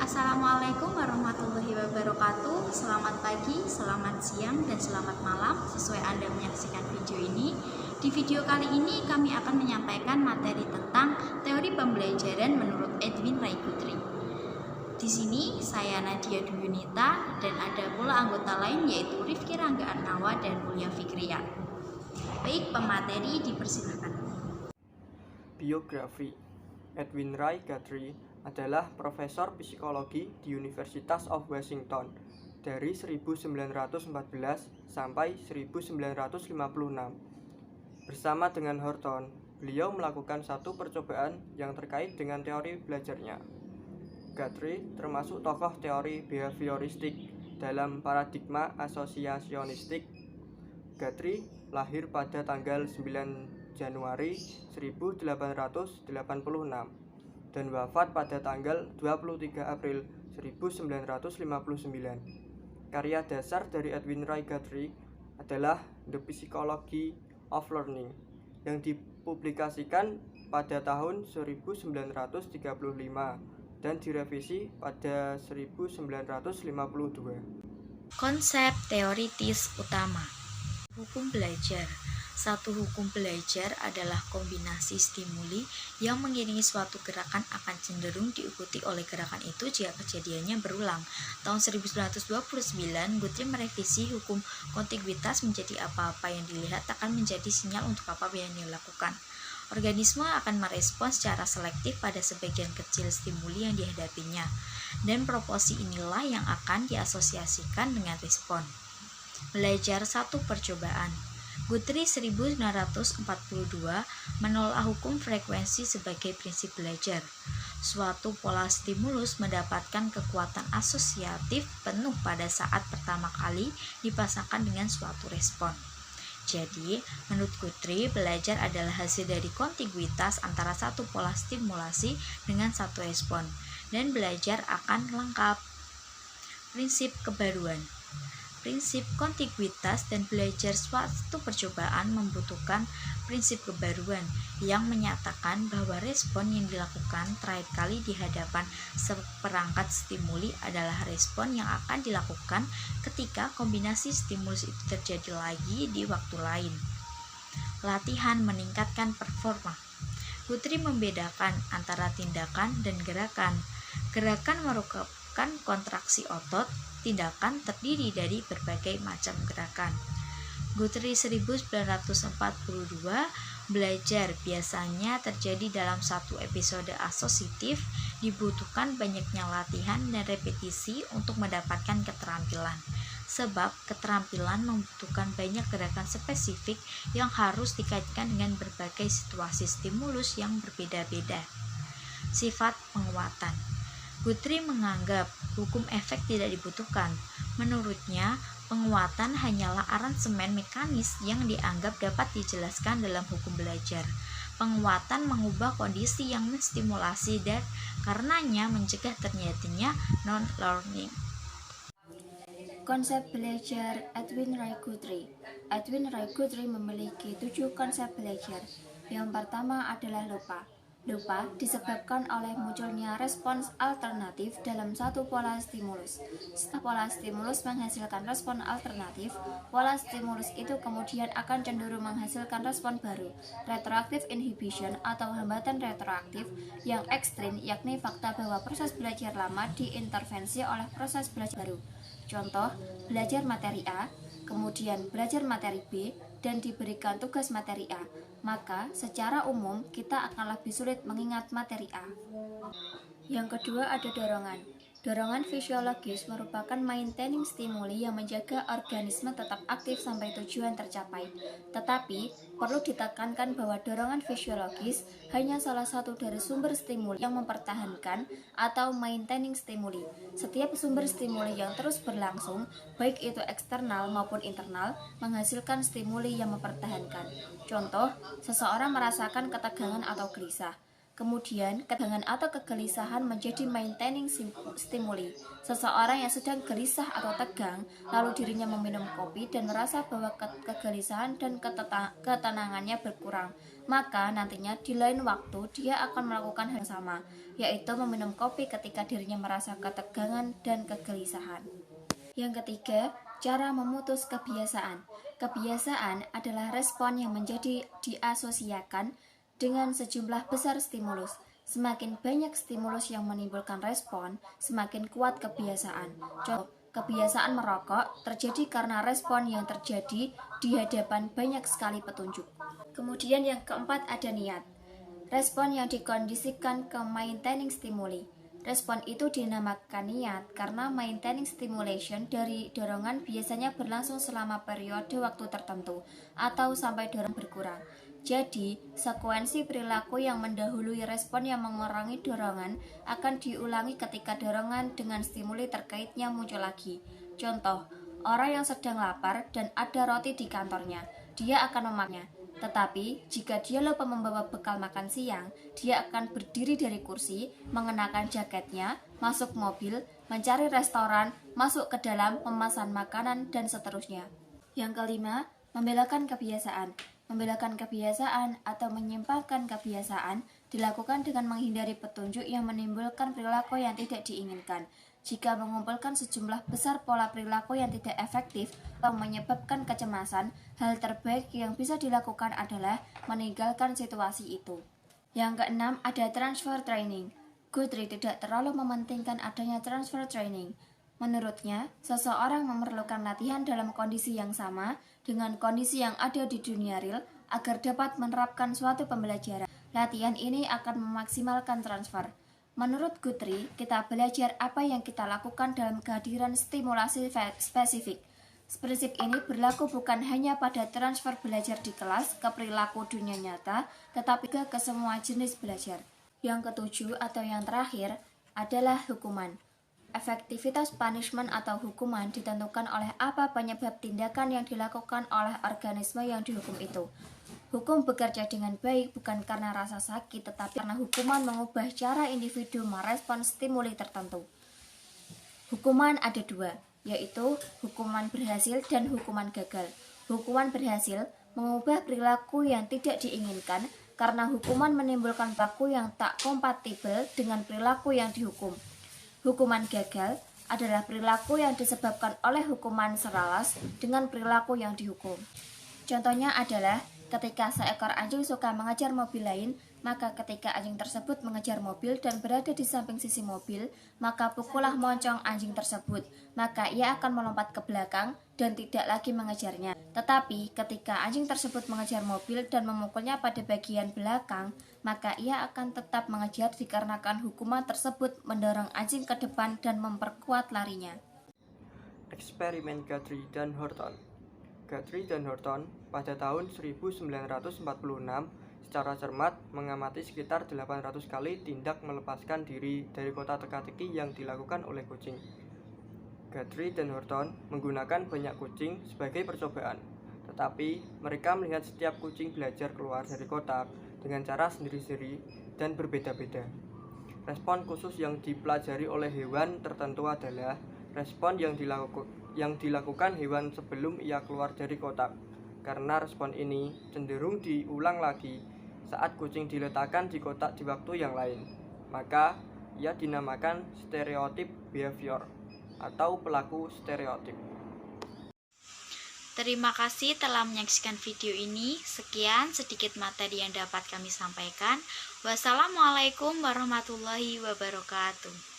Assalamualaikum warahmatullahi wabarakatuh. Selamat pagi, selamat siang, dan selamat malam sesuai Anda menyaksikan video ini. Di video kali ini kami akan menyampaikan materi tentang teori pembelajaran menurut Edwin Raikutri. Di sini saya Nadia Duyunita dan ada pula anggota lain yaitu Rifki Rangga Arnawa dan Mulia Fikriya. Baik, pemateri dipersilakan. Biografi. Edwin Raikutri adalah profesor psikologi di University of Washington dari 1914 sampai 1956. Bersama dengan Horton, beliau melakukan satu percobaan yang terkait dengan teori belajarnya. Guthrie termasuk tokoh teori behavioristik dalam paradigma asosiasionistik. Guthrie lahir pada tanggal 9 Januari 1886 dan wafat pada tanggal 23 April 1959. Karya dasar dari Edwin Raikutri adalah The Psychology of Learning yang dipublikasikan pada tahun 1935 dan direvisi pada 1952. Konsep teoritis utama. Hukum belajar. Satu hukum belajar adalah kombinasi stimuli yang mengiringi suatu gerakan akan cenderung diikuti oleh gerakan itu jika kejadiannya berulang. Tahun 1929, Guthrie merevisi hukum kontiguitas menjadi apa-apa yang dilihat akan menjadi sinyal untuk apa yang dilakukan. Organisme akan merespon secara selektif pada sebagian kecil stimuli yang dihadapinya, dan proporsi inilah yang akan diasosiasikan dengan respon. Belajar satu percobaan. Guthrie 1942 menolak hukum frekuensi sebagai prinsip belajar. Suatu pola stimulus mendapatkan kekuatan asosiatif penuh pada saat pertama kali dipasangkan dengan suatu respon. Jadi, menurut Guthrie, belajar adalah hasil dari kontiguitas antara satu pola stimulasi dengan satu respon, dan belajar akan lengkap. Prinsip kebaruan. Prinsip kontiguitas dan belajar suatu percobaan membutuhkan prinsip kebaruan yang menyatakan bahwa respon yang dilakukan terakhir kali di hadapan seperangkat stimuli adalah respon yang akan dilakukan ketika kombinasi stimulus itu terjadi lagi di waktu lain. Latihan meningkatkan performa. Guthrie membedakan antara tindakan dan gerakan. Gerakan merupakan kontraksi otot. Tindakan terdiri dari berbagai macam gerakan. Guthrie 1942 belajar biasanya terjadi dalam satu episode asosiatif, dibutuhkan banyaknya latihan dan repetisi untuk mendapatkan keterampilan. Sebab keterampilan membutuhkan banyak gerakan spesifik yang harus dikaitkan dengan berbagai situasi stimulus yang berbeda-beda. Sifat penguatan. Guthrie menganggap hukum efek tidak dibutuhkan. Menurutnya, penguatan hanyalah aransemen mekanis yang dianggap dapat dijelaskan dalam hukum belajar. Penguatan mengubah kondisi yang menstimulasi dan karenanya mencegah terjadinya non-learning. Konsep belajar Edwin Raikutri. Edwin Raikutri memiliki 7 konsep belajar. Yang pertama adalah lupa. Lupa disebabkan oleh munculnya respons alternatif dalam satu pola stimulus. Setelah pola stimulus menghasilkan respon alternatif, pola stimulus itu kemudian akan cenderung menghasilkan respon baru, retroactive inhibition atau hambatan retroaktif yang ekstrim, yakni fakta bahwa proses belajar lama diintervensi oleh proses belajar baru. Contoh, belajar materi A, kemudian belajar materi B, dan diberikan tugas materi A, maka secara umum kita akan lebih sulit mengingat materi A. Yang kedua ada dorongan. Dorongan fisiologis merupakan maintaining stimuli yang menjaga organisme tetap aktif sampai tujuan tercapai. Tetapi, perlu ditekankan bahwa dorongan fisiologis hanya salah satu dari sumber stimuli yang mempertahankan atau maintaining stimuli. Setiap sumber stimuli yang terus berlangsung, baik itu eksternal maupun internal, menghasilkan stimuli yang mempertahankan. Contoh, seseorang merasakan ketegangan atau gelisah. Kemudian, ketegangan atau kegelisahan menjadi maintaining stimuli. Seseorang yang sedang gelisah atau tegang, lalu dirinya meminum kopi dan merasa bahwa kegelisahan dan ketenangannya berkurang, maka nantinya di lain waktu dia akan melakukan hal yang sama, yaitu meminum kopi ketika dirinya merasa ketegangan dan kegelisahan. Yang ketiga, cara memutus kebiasaan. Kebiasaan adalah respon yang menjadi diasosiasikan dengan sejumlah besar stimulus. Semakin banyak stimulus yang menimbulkan respon, semakin kuat kebiasaan. Contoh, kebiasaan merokok terjadi karena respon yang terjadi di hadapan banyak sekali petunjuk. Kemudian yang keempat ada niat. Respon yang dikondisikan ke maintaining stimuli. Respon itu dinamakan niat karena maintaining stimulation dari dorongan biasanya berlangsung selama periode waktu tertentu atau sampai dorongan berkurang. Jadi, sekuensi perilaku yang mendahului respon yang mengurangi dorongan akan diulangi ketika dorongan dengan stimuli terkaitnya muncul lagi. Contoh, orang yang sedang lapar dan ada roti di kantornya, dia akan memakannya. Tetapi, jika dia lupa membawa bekal makan siang, dia akan berdiri dari kursi, mengenakan jaketnya, masuk mobil, mencari restoran, masuk ke dalam, memesan makanan, dan seterusnya. Yang kelima, membelokkan kebiasaan. Membelokkan kebiasaan atau menyimpangkan kebiasaan dilakukan dengan menghindari petunjuk yang menimbulkan perilaku yang tidak diinginkan. Jika mengumpulkan sejumlah besar pola perilaku yang tidak efektif atau menyebabkan kecemasan, hal terbaik yang bisa dilakukan adalah meninggalkan situasi itu. Yang keenam ada transfer training. Guthrie tidak terlalu mementingkan adanya transfer training. Menurutnya, seseorang memerlukan latihan dalam kondisi yang sama dengan kondisi yang ada di dunia real agar dapat menerapkan suatu pembelajaran. Latihan ini akan memaksimalkan transfer. Menurut Guthrie, kita belajar apa yang kita lakukan dalam kehadiran stimulasi spesifik. Prinsip ini berlaku bukan hanya pada transfer belajar di kelas ke perilaku dunia nyata, tetapi juga ke semua jenis belajar. Yang ketujuh atau yang terakhir adalah hukuman. Efektivitas punishment atau hukuman ditentukan oleh apa penyebab tindakan yang dilakukan oleh organisme yang dihukum itu. Hukum bekerja dengan baik bukan karena rasa sakit, tetapi karena hukuman mengubah cara individu merespon stimuli tertentu. Hukuman ada dua, yaitu hukuman berhasil dan hukuman gagal. Hukuman berhasil mengubah perilaku yang tidak diinginkan karena hukuman menimbulkan perilaku yang tak kompatibel dengan perilaku yang dihukum. Hukuman gagal adalah perilaku yang disebabkan oleh hukuman selaras dengan perilaku yang dihukum. Contohnya adalah ketika seekor anjing suka mengejar mobil lain, maka ketika anjing tersebut mengejar mobil dan berada di samping sisi mobil, maka pukullah moncong anjing tersebut, maka ia akan melompat ke belakang dan tidak lagi mengejarnya. Tetapi ketika anjing tersebut mengejar mobil dan memukulnya pada bagian belakang, maka ia akan tetap mengejar dikarenakan hukuman tersebut mendorong anjing ke depan dan memperkuat larinya. Eksperimen Guthrie dan Horton. Guthrie dan Horton pada tahun 1946 secara cermat mengamati sekitar 800 kali tindak melepaskan diri dari kotak teka-teki yang dilakukan oleh kucing. Guthrie dan Horton menggunakan banyak kucing sebagai percobaan, tetapi mereka melihat setiap kucing belajar keluar dari kotak dengan cara sendiri-sendiri dan berbeda-beda. Respon khusus yang dipelajari oleh hewan tertentu adalah respon yang dilakukan hewan sebelum ia keluar dari kotak, karena respon ini cenderung diulang lagi saat kucing diletakkan di kotak di waktu yang lain. Maka ia dinamakan stereotip behavior atau pelaku stereotip. Terima kasih telah menyaksikan video ini. Sekian sedikit materi yang dapat kami sampaikan. Wassalamualaikum warahmatullahi wabarakatuh.